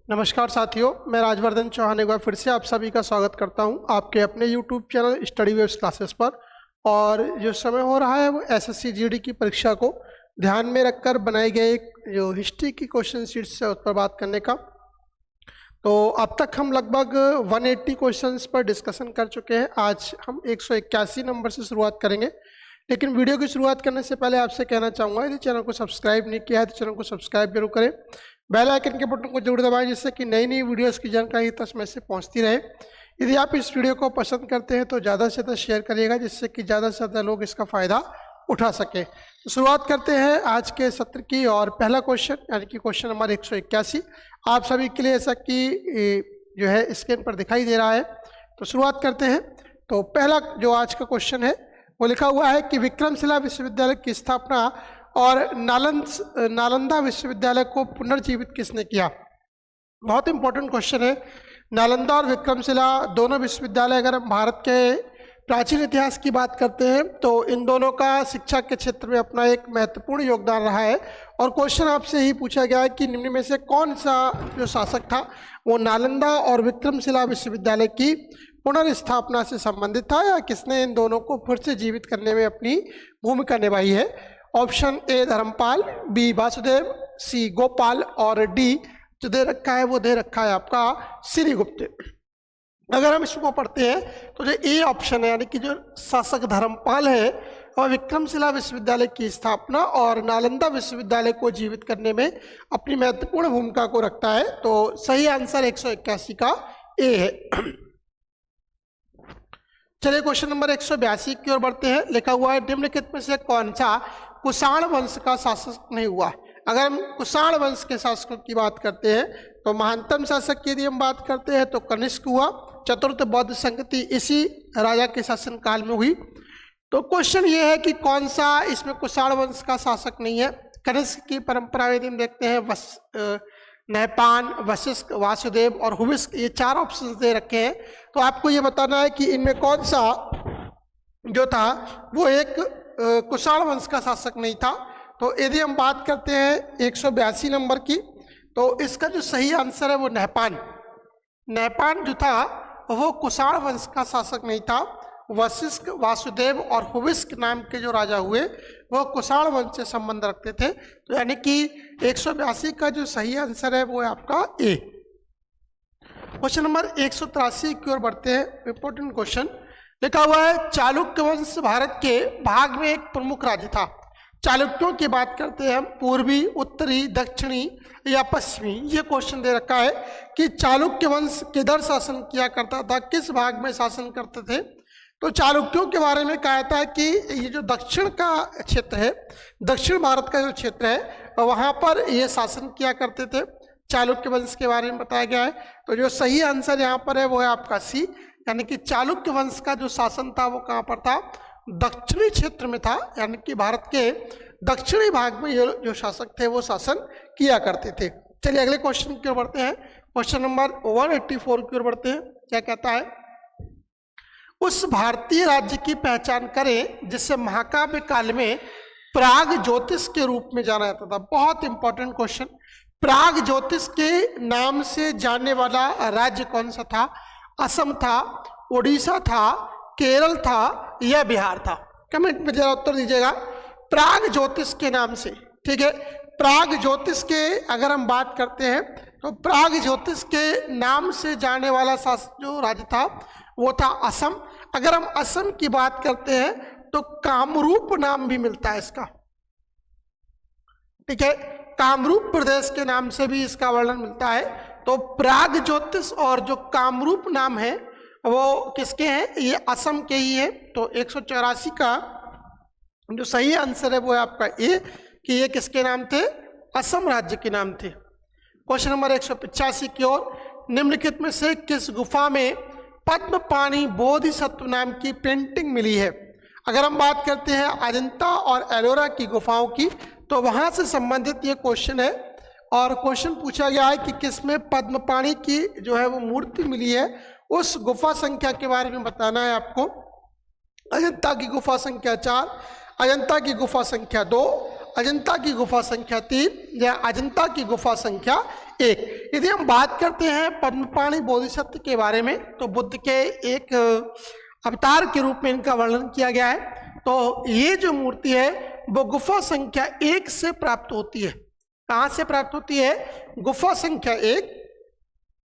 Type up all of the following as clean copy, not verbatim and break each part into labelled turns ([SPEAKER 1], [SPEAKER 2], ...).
[SPEAKER 1] नमस्कार साथियों, मैं राजवर्धन चौहान एक बार फिर से आप सभी का स्वागत करता हूं आपके अपने YouTube channel study waves classes पर। और जो समय हो रहा है वो एसएससी जीडी की परीक्षा को ध्यान में रखकर बनाई गई एक जो हिस्ट्री की क्वेश्चन शीट्स है उस पर बात करने का। तो अब तक हम लगभग 180 क्वेश्चंस पर डिस्कशन कर चुके हैं। आज हम 181 नंबर से शुरुआत करेंगे, लेकिन वीडियो की शुरुआत करने से पहले आपसे कहना चाहूँगा यदि चैनल को सब्सक्राइब नहीं किया है तो चैनल को सब्सक्राइब जरूर करें, बेल आइकन के बटन को जरूर दबाएं जिससे कि नई नई वीडियोस की जानकारी तक समय से पहुंचती रहे। यदि आप इस वीडियो को पसंद करते हैं तो ज़्यादा से ज़्यादा शेयर करिएगा जिससे कि ज़्यादा से ज़्यादा लोग इसका फ़ायदा उठा सकें। तो शुरुआत करते हैं आज के सत्र की, और पहला क्वेश्चन यानी कि क्वेश्चन नंबर 181 आप सभी के लिए ऐसा कि जो है स्क्रीन पर दिखाई दे रहा है। तो शुरुआत करते हैं। तो पहला जो आज का क्वेश्चन है वो लिखा हुआ है कि विक्रमशिला विश्वविद्यालय की स्थापना और नालंदा विश्वविद्यालय को पुनर्जीवित किसने किया। बहुत इंपॉर्टेंट क्वेश्चन है। नालंदा और विक्रमशिला दोनों विश्वविद्यालय, अगर हम भारत के प्राचीन इतिहास की बात करते हैं तो इन दोनों का शिक्षा के क्षेत्र में अपना एक महत्वपूर्ण योगदान रहा है। और क्वेश्चन आपसे ही पूछा गया है कि निम्न में से कौन सा जो शासक था वो नालंदा और विक्रमशिला विश्वविद्यालय की पुनर्स्थापना से संबंधित था, या किसने इन दोनों को फिर से जीवित करने में अपनी भूमिका निभाई है। Option A Dharmpal, B Vasudev, C Gopal और डी जो दे रखा है वो दे रखा है आपका श्रीगुप्त। अगर हम इसको पढ़ते हैं तो जो ए ऑप्शन है यानी कि जो शासक धर्मपाल है और विक्रमशिला विश्वविद्यालय की स्थापना और नालंदा विश्वविद्यालय को जीवित करने में अपनी महत्वपूर्ण भूमिका को रखता है। तो सही आंसर 181 का ए है। चलिए क्वेश्चन नंबर 182 की ओर बढ़ते हैं। लिखा हुआ है निम्नलिखित में से कौन सा कुषाण वंश का शासक नहीं हुआ। अगर हम कुषाण वंश के शासकों की बात करते हैं तो महानतम शासक की यदि हम बात करते हैं तो कनिष्क हुआ। चतुर्थ बौद्ध संगति इसी राजा के शासन काल में हुई। तो क्वेश्चन ये है कि कौन सा इसमें कुषाण वंश का शासक नहीं है। कनिष्क की परंपरा यदि हम देखते हैं नहपान, वशिष्ठ, वासुदेव और हुविष्क, ये चार ऑप्शन दे रखे हैं। तो आपको ये बताना है कि इनमें कौन सा जो था वो एक कुषाण वंश का शासक नहीं था। तो यदि हम बात करते हैं 182 नंबर की तो इसका जो सही आंसर है वो नहपान जो था वो कुषाण वंश का शासक नहीं था। वशिष्ठ, वासुदेव और हुविष्क नाम के जो राजा हुए वो कुषाण वंश से संबंध रखते थे। तो यानी कि 182 का जो सही आंसर है वो है आपका ए। क्वेश्चन नंबर 183 की ओर बढ़ते हैं। इंपॉर्टेंट क्वेश्चन लिखा हुआ है चालुक्य वंश भारत के भाग में एक प्रमुख राज्य था। चालुक्यों की बात करते हैं हम पूर्वी, उत्तरी, दक्षिणी या पश्चिमी। ये क्वेश्चन दे रखा है कि चालुक्य वंश किधर शासन किया करता था, किस भाग में शासन करते थे। तो चालुक्यों के बारे में कहा जाता है कि ये जो दक्षिण का क्षेत्र है, दक्षिण भारत का जो क्षेत्र है वहाँ पर ये शासन किया करते थे। चालुक्य वंश के बारे में बताया गया है। तो जो सही आंसर यहाँ पर है वो है आपका सी, यानी कि चालुक्य वंश का जो शासन था वो कहाँ पर था, दक्षिणी क्षेत्र में था। यानी कि भारत के दक्षिणी भाग में ये जो शासक थे वो शासन किया करते थे। चलिए अगले क्वेश्चन की ओर बढ़ते हैं। क्वेश्चन नंबर 184 की ओर बढ़ते हैं। क्या कहता है, उस भारतीय राज्य की पहचान करें जिसे महाकाव्य काल में प्राग ज्योतिष के रूप में जाना जाता था। बहुत इंपॉर्टेंट क्वेश्चन। प्राग ज्योतिष के नाम से जानने वाला राज्य कौन सा था। असम था, उड़ीसा था, केरल था या बिहार था। कमेंट में जरा उत्तर दीजिएगा। प्राग ज्योतिष के नाम से, ठीक है। प्राग ज्योतिष के अगर हम बात करते हैं तो प्राग ज्योतिष के नाम से जाने वाला जो राज्य था वो था असम। अगर हम असम की बात करते हैं तो कामरूप नाम भी मिलता है इसका, ठीक है। कामरूप प्रदेश के नाम से भी इसका वर्णन मिलता है। तो प्राग ज्योतिष और जो कामरूप नाम है वो किसके हैं, ये असम के ही है। तो 184 का जो सही आंसर है वो है आपका ए, कि ये किसके नाम थे, असम राज्य के नाम थे। क्वेश्चन नंबर 185 की ओर निम्नलिखित में से किस गुफा में पद्मपाणि बोधिसत्व नाम की पेंटिंग मिली है। अगर हम बात करते हैं अजंता और एलोरा की गुफाओं की तो वहां से संबंधित ये क्वेश्चन है। और क्वेश्चन पूछा गया है कि किसमें पद्मपाणि की जो है वो मूर्ति मिली है। उस गुफा संख्या के बारे में बताना है आपको। अजंता की गुफा संख्या 4, अजंता की गुफा संख्या 2, अजंता की गुफा संख्या 3 या अजंता की गुफा संख्या एक। यदि हम बात करते हैं पद्मपाणि बोधिसत्व के बारे में, तो बुद्ध के एक अवतार के रूप में इनका वर्णन किया गया है। तो ये जो मूर्ति है वो गुफा संख्या 1 से प्राप्त होती है। कहाँ से प्राप्त होती है? गुफा संख्या 1,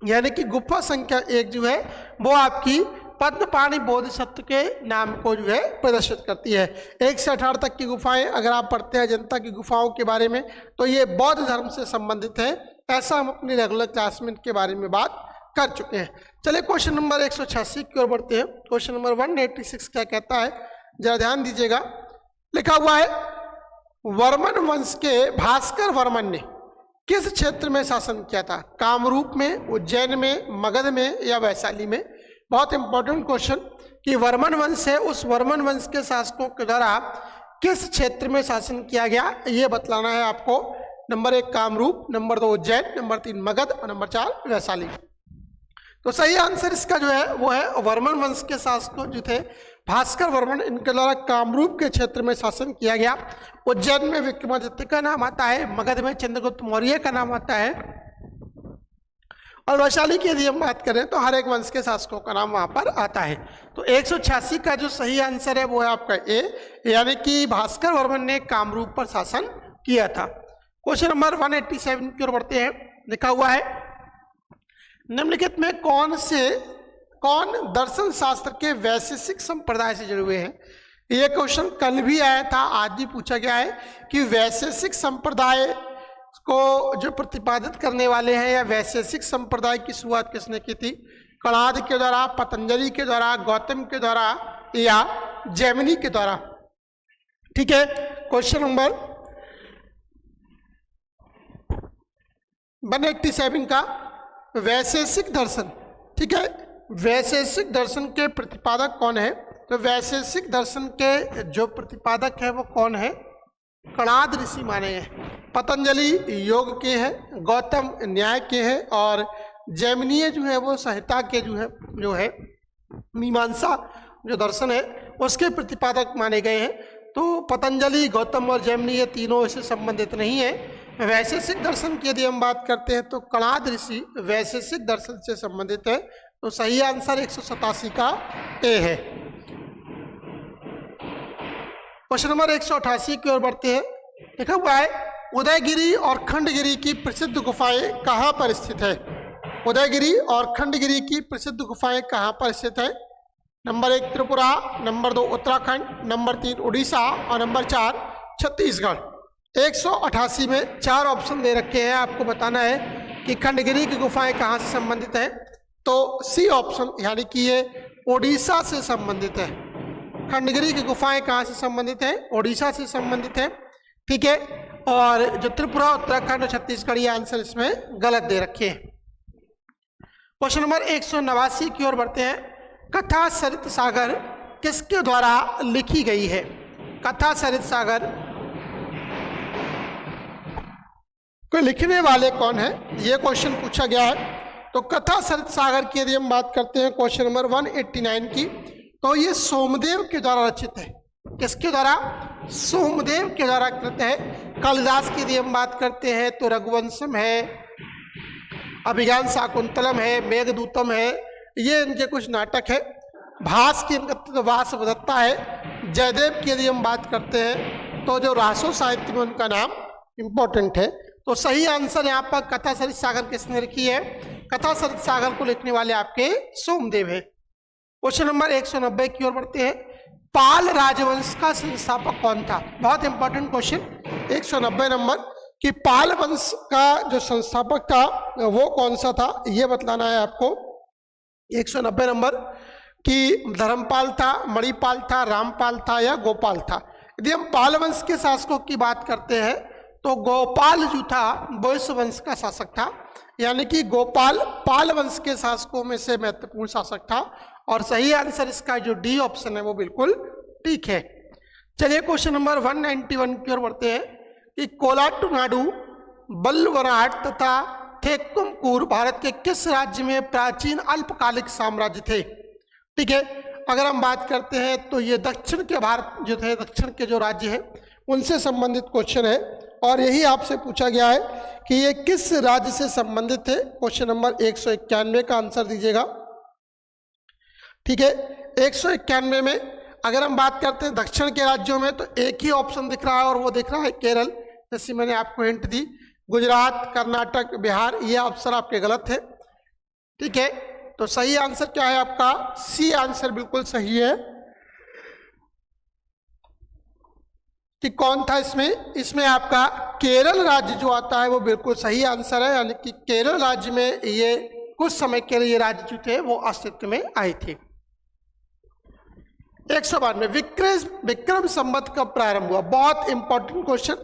[SPEAKER 1] यानी कि गुफा संख्या 1 जो है वो आपकी पद्मपाणि बोधिसत्व के नाम को जो है प्रदर्शित करती है। 1 से 18 तक की गुफाएं अगर आप पढ़ते हैं जनता की गुफाओं के बारे में, तो ये बौद्ध धर्म से संबंधित है। ऐसा हम अपनी रेगुलर क्लास में इनके बारे में बात कर चुके हैं। चलिए क्वेश्चन नंबर 186 की ओर बढ़ते हैं। क्वेश्चन नंबर 186 क्या कहता है, जरा ध्यान दीजिएगा। लिखा हुआ है, वर्मन वंश के भास्कर वर्मन ने किस क्षेत्र में शासन किया था? कामरूप में, उज्जैन में, मगध में या वैशाली में? बहुत इंपॉर्टेंट क्वेश्चन कि वर्मन वंश है, उस वर्मन वंश के शासकों के द्वारा किस क्षेत्र में शासन किया गया, ये बतलाना है आपको। Number 1 Kamrup, number 2 Ujjain, number 3 Magadh और नंबर 4 वैशाली। तो सही आंसर इसका जो है वो है वर्मन वंश के शासक जो थे भास्कर वर्मन, इनके द्वारा कामरूप के क्षेत्र में शासन किया गया। उज्जैन में विक्रमादित्य का नाम आता है, मगध में चंद्रगुप्त मौर्य का नाम आता है, और वैशाली की यदि हम बात करें तो हर एक वंश के शासकों का नाम वहां पर आता है। तो 186 का जो सही आंसर है वो है आपका ए, यानी कि भास्कर वर्मन ने कामरूप पर शासन किया था। क्वेश्चन नंबर 187 की ओर बढ़ते हैं। लिखा हुआ है, निम्नलिखित में कौन दर्शन शास्त्र के वैशेषिक संप्रदाय से जुड़े हुए हैं? ये क्वेश्चन कल भी आया था, आज भी पूछा गया है कि वैशेषिक संप्रदाय को जो प्रतिपादित करने वाले हैं या वैशेषिक संप्रदाय की शुरुआत किसने की थी? कणाद के द्वारा, पतंजलि के द्वारा, गौतम के द्वारा या जैमिनी के द्वारा? ठीक है, क्वेश्चन नंबर 187 का वैशेषिक दर्शन, ठीक है, वैशेषिक दर्शन के प्रतिपादक कौन है? तो वैशेषिक दर्शन के जो प्रतिपादक है वो कौन है? कणाद ऋषि माने हैं। पतंजलि योग के हैं, गौतम न्याय के हैं और जैमिनीय जो है वो संहिता के जो है मीमांसा जो दर्शन है उसके प्रतिपादक माने गए हैं। तो पतंजलि, गौतम और जैमिनी ये तीनों इससे संबंधित नहीं है। वैशेषिक दर्शन की यदि हम बात करते हैं तो कणाद ऋषि वैशेषिक दर्शन से संबंधित है। तो सही आंसर 187 का ए है। क्वेश्चन नंबर 188 की ओर बढ़ते हैं। लिखा हुआ है, उदयगिरी और खंडगिरी की प्रसिद्ध गुफाएं कहाँ पर स्थित है? उदयगिरी और खंडगिरी की प्रसिद्ध गुफाएं कहाँ पर स्थित है? Number 1 Tripura, number 2 Uttarakhand, number 3 Orissa और नंबर 4 छत्तीसगढ़। 188 में 4 ऑप्शन दे रखे हैं, आपको बताना है कि खंडगिरी की गुफाएं कहाँ से संबंधित है। तो सी ऑप्शन, यानी कि ये ओडिशा से संबंधित है। खंडगिरी की गुफाएं कहाँ से संबंधित है? ओडिशा से संबंधित है, ठीक है। और जो त्रिपुरा, उत्तराखंड और छत्तीसगढ़, ये आंसर इसमें गलत दे रखे हैं। क्वेश्चन नंबर 189 की ओर बढ़ते हैं। कथा सरित सागर किसके द्वारा लिखी गई है? कथा सरित सागर को लिखने वाले कौन है, ये क्वेश्चन पूछा गया है। तो कथा सरित सागर की यदि हम बात करते हैं क्वेश्चन नंबर 189 की, तो ये सोमदेव के द्वारा रचित है। किसके द्वारा? सोमदेव के द्वारा कृत है। कालिदास की यदि हम बात करते हैं तो रघुवंशम है, अभिज्ञान शाकुंतलम है, मेघदूतम है, ये इनके कुछ नाटक है। भास की इनका वासवदत्ता है। जयदेव की यदि हम बात करते हैं तो जो रासो साहित्य में उनका नाम इंपॉर्टेंट है। तो सही आंसर यहाँ पर कथा सरित सागर किसने लिखी है? कथा सरित सागर को लिखने वाले आपके सोमदेव है। क्वेश्चन नंबर 190 की ओर बढ़ते हैं। पाल राजवंश का संस्थापक कौन था? बहुत इंपॉर्टेंट क्वेश्चन 190 नंबर कि पाल वंश का जो संस्थापक था वो कौन सा था, ये बतलाना है आपको। 190 नंबर कि धर्मपाल था, मणिपाल था, रामपाल था या गोपाल था। यदि हम पाल वंश के शासकों की बात करते हैं तो गोपाल जो था वो इस वंश का शासक था, यानी कि गोपाल पाल वंश के शासकों में से महत्वपूर्ण शासक था। और सही आंसर इसका जो डी ऑप्शन है वो बिल्कुल ठीक है। चलिए क्वेश्चन नंबर 191 की ओर बढ़ते हैं कि कोलाटुनाडु, बल्लवराट तथा थेक्कुमकुर भारत के किस राज्य में प्राचीन अल्पकालिक साम्राज्य थे? ठीक है, अगर हम बात करते हैं तो ये दक्षिण के भारत जो थे, दक्षिण के जो राज्य हैं उनसे संबंधित क्वेश्चन है। और यही आपसे पूछा गया है कि ये किस राज्य से संबंधित है। क्वेश्चन नंबर 191 का आंसर दीजिएगा। ठीक है, 191 में अगर हम बात करते हैं दक्षिण के राज्यों में, तो एक ही ऑप्शन दिख रहा है और वो दिख रहा है केरल। जैसे मैंने आपको हिंट दी, गुजरात, कर्नाटक, बिहार, ये आंसर आपके गलत है। ठीक है, तो सही आंसर क्या है आपका? सी आंसर बिल्कुल सही है। कि कौन था इसमें? इसमें आपका केरल राज्य जो आता है वो बिल्कुल सही आंसर है, यानी कि केरल राज्य में ये कुछ समय के लिए ये राज्य जो थे वो अस्तित्व में आए थे। 192 विक्रम संवत कब प्रारंभ हुआ? बहुत इंपॉर्टेंट क्वेश्चन,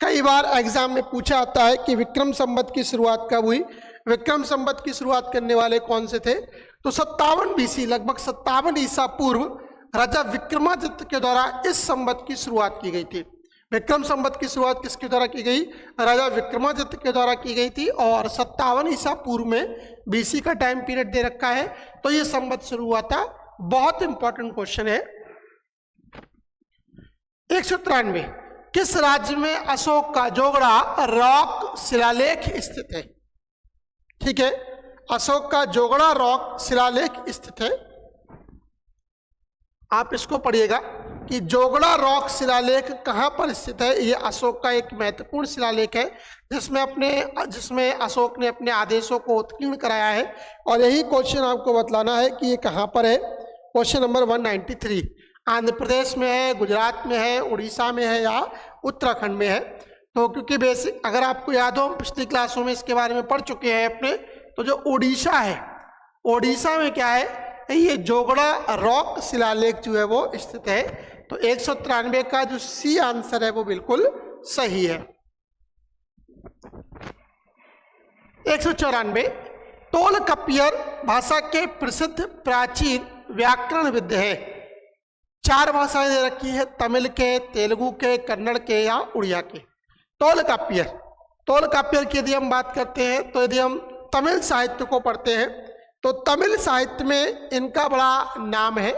[SPEAKER 1] कई बार एग्जाम में पूछा आता है कि विक्रम संवत की शुरुआत कब हुई। विक्रम संवत की शुरुआत करने वाले कौन से थे? तो 57 BC, लगभग 57 ईसा पूर्व राजा विक्रमादित्य के द्वारा इस संवत की शुरुआत की गई थी। विक्रम संवत की शुरुआत किसके द्वारा की गई? राजा विक्रमादित्य के द्वारा की गई थी, और 57 ईसा पूर्व में BC का टाइम पीरियड दे रखा है, तो ये संवत शुरू हुआ था। बहुत इंपॉर्टेंट क्वेश्चन है। 193 किस राज्य में अशोक का जोगड़ा रॉक शिलालेख स्थित है? ठीक है, अशोक का जोगड़ा रॉक शिलालेख स्थित है। आप इसको पढ़िएगा कि जोगड़ा रॉक शिलालेख कहां पर स्थित है। ये अशोक का एक महत्वपूर्ण शिलालेख है जिसमें अशोक ने अपने आदेशों को उत्कीर्ण कराया है, और यही क्वेश्चन आपको बतलाना है कि ये कहां पर है। क्वेश्चन नंबर 193 आंध्र प्रदेश में है, गुजरात में है, उड़ीसा में है या उत्तराखंड में है। तो क्योंकि बेसिक अगर आपको याद हो, हम पिछली क्लासों में इसके बारे में पढ़ चुके हैं अपने, तो जो उड़ीसा है, उड़ीसा में क्या है? ये जोगड़ा रॉक शिलालेख जो है वो स्थित है। तो 193 का जो सी आंसर है वो बिल्कुल सही है। 194 तोलकाप्पियर भाषा के प्रसिद्ध प्राचीन व्याकरणविद है। 4 भाषाएं दे रखी है, तमिल के, तेलुगु के, कन्नड़ के या उड़िया के। तोलकाप्पियर की यदि हम बात करते हैं, तो यदि हम तमिल साहित्य को पढ़ते हैं तो तमिल साहित्य में इनका बड़ा नाम है,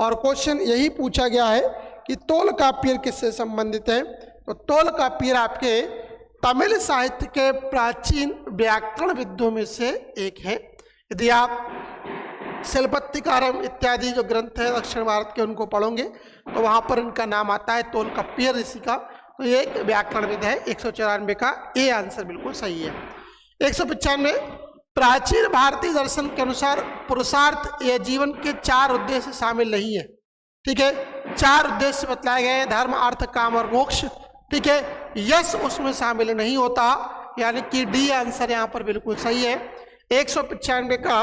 [SPEAKER 1] और क्वेश्चन यही पूछा गया है कि तोलकाप्पियर किससे संबंधित है। तो तोलकाप्पियर आपके तमिल साहित्य के प्राचीन व्याकरणविदों में से एक है। यदि आप शिल्पत्तिकारम इत्यादि जो ग्रंथ है दक्षिण भारत के उनको पढ़ोगे तो वहां पर इनका नाम आता है तोलकाप्पियर ऋषि का। तो ये एक व्याकरणविद है। 194 का ए आंसर बिल्कुल सही है। 195 प्राचीन भारतीय दर्शन के अनुसार पुरुषार्थ या जीवन के 4 उद्देश्य शामिल नहीं है। ठीक है, 4 उद्देश्य बतलाए गए हैं, धर्म, अर्थ, काम और मोक्ष। ठीक है, यश उसमें शामिल नहीं होता, यानी कि डी आंसर यहाँ पर बिल्कुल सही है। 195 का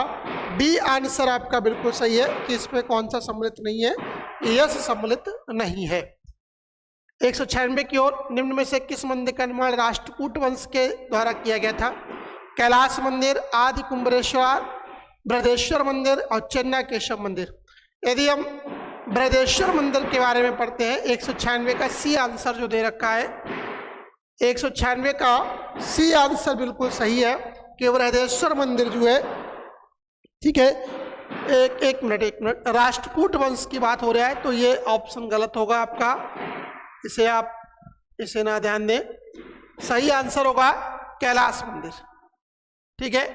[SPEAKER 1] डी आंसर आपका बिल्कुल सही है कि इसमें कौन सा सम्मिलित नहीं है, यश सम्मिलित नहीं है। 196 की ओर निम्न में से किस मंदिर का निर्माण राष्ट्रकूट वंश के द्वारा किया गया था? कैलाश मंदिर, आदि कुंभरेश्वर, बृहदेश्वर मंदिर और चेन्नकेशव मंदिर। यदि हम बृहदेश्वर मंदिर के बारे में पढ़ते हैं, 196 का सी आंसर जो दे रखा है, 196 का सी आंसर बिल्कुल सही है कि बृहदेश्वर मंदिर जो है, ठीक है, एक मिनट राष्ट्रकूट वंश की बात हो रहा है, तो ये ऑप्शन गलत होगा आपका, इसे ना ध्यान दें। सही आंसर होगा कैलाश मंदिर। ठीक है,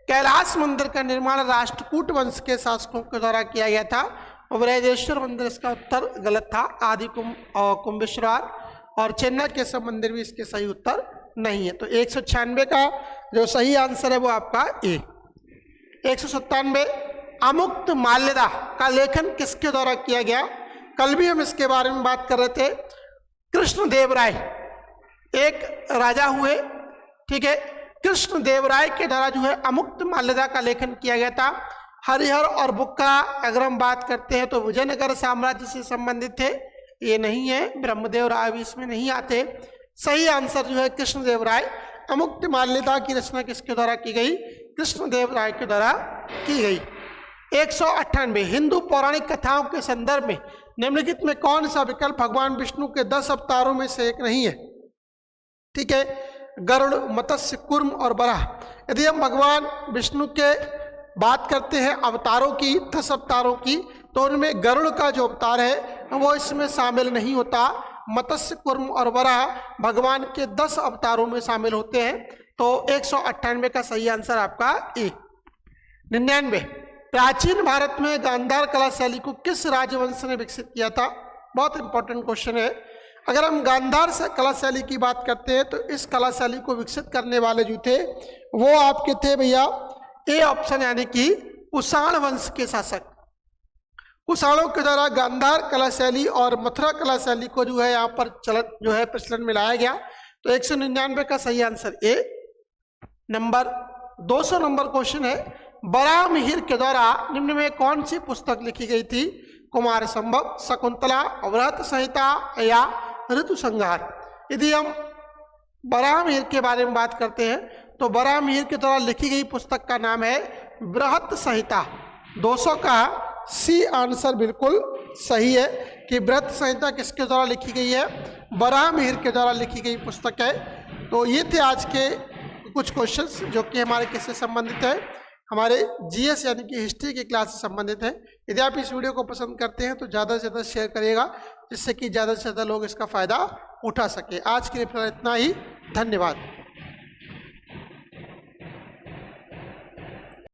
[SPEAKER 1] कैलाश मंदिर का निर्माण राष्ट्रकूट वंश के शासकों के द्वारा किया गया था, और बृहदेश्वर मंदिर इसका उत्तर गलत था। आदि कुंभेश्वर और चेन्नकेशव मंदिर भी इसके सही उत्तर नहीं है। तो 196 का जो सही आंसर है वो आपका ए। 197 अमुक्त माल्यदा का लेखन किसके द्वारा किया गया? कल भी हम इसके बारे में बात कर रहे थे। कृष्णदेवराय एक राजा हुए, ठीक है, कृष्णदेवराय के द्वारा जो है अमुक्त माल्यदा का लेखन किया गया था। हरिहर और बुक्का अगर हम बात करते हैं तो विजयनगर साम्राज्य से संबंधित थे, ये नहीं है। ब्रह्मदेव राय भी इसमें नहीं आते। सही आंसर जो है कृष्णदेवराय। अमुक्त माल्यदा की रचना किसके द्वारा की गई? कृष्णदेवराय के द्वारा की गई। 198 हिंदू पौराणिक कथाओं के संदर्भ में निम्नलिखित में कौन सा विकल्प भगवान विष्णु के 10 अवतारों में से एक नहीं है? ठीक है, गरुड़, मत्स्य, कूर्म और वराह। यदि हम भगवान विष्णु के बात करते हैं अवतारों की, 10 अवतारों की, तो उनमें गरुड़ का जो अवतार है वो इसमें शामिल नहीं होता। मत्स्य, कुर्म और वराह भगवान के 10 अवतारों में शामिल होते हैं। तो 198 का सही आंसर आपका ए। 99, प्राचीन भारत में गांधार कला शैली को किस राजवंश ने विकसित किया था? बहुत इंपॉर्टेंट क्वेश्चन है। अगर हम गांधार कला शैली की बात करते हैं तो इस कला शैली को विकसित करने वाले जो थे वो आपके थे भैया ए ऑप्शन, यानी कि कुषाण वंश के शासक। कुषाणों के द्वारा गांधार कला शैली और मथुरा कला शैली को जो है यहाँ पर प्रचलन में लाया गया। तो 199 का सही answer A. Number 200 number question है, बराह मिहिर के द्वारा निम्न में कौन सी पुस्तक लिखी गई थी? कुमार संभव, शकुंतला, व्रत संहिता या ऋतु संहार। यदि हम बराह मिहिर के बारे में बात करते हैं तो बराह मिहिर के द्वारा लिखी गई पुस्तक का नाम है बृहत संहिता। 200 का सी आंसर बिल्कुल सही है कि बृहत संहिता किसके द्वारा लिखी गई है? बराह मिहिर के द्वारा लिखी गई पुस्तक है। तो ये थे आज के कुछ क्वेश्चंस जो कि हमारे किससे संबंधित है, हमारे जीएस यानी कि हिस्ट्री की क्लास से संबंधित है। यदि आप इस वीडियो को पसंद करते हैं तो ज़्यादा से ज़्यादा शेयर करिएगा, जिससे कि ज़्यादा से ज़्यादा लोग इसका फ़ायदा उठा सके। आज के लिए फिलहाल इतना ही, धन्यवाद।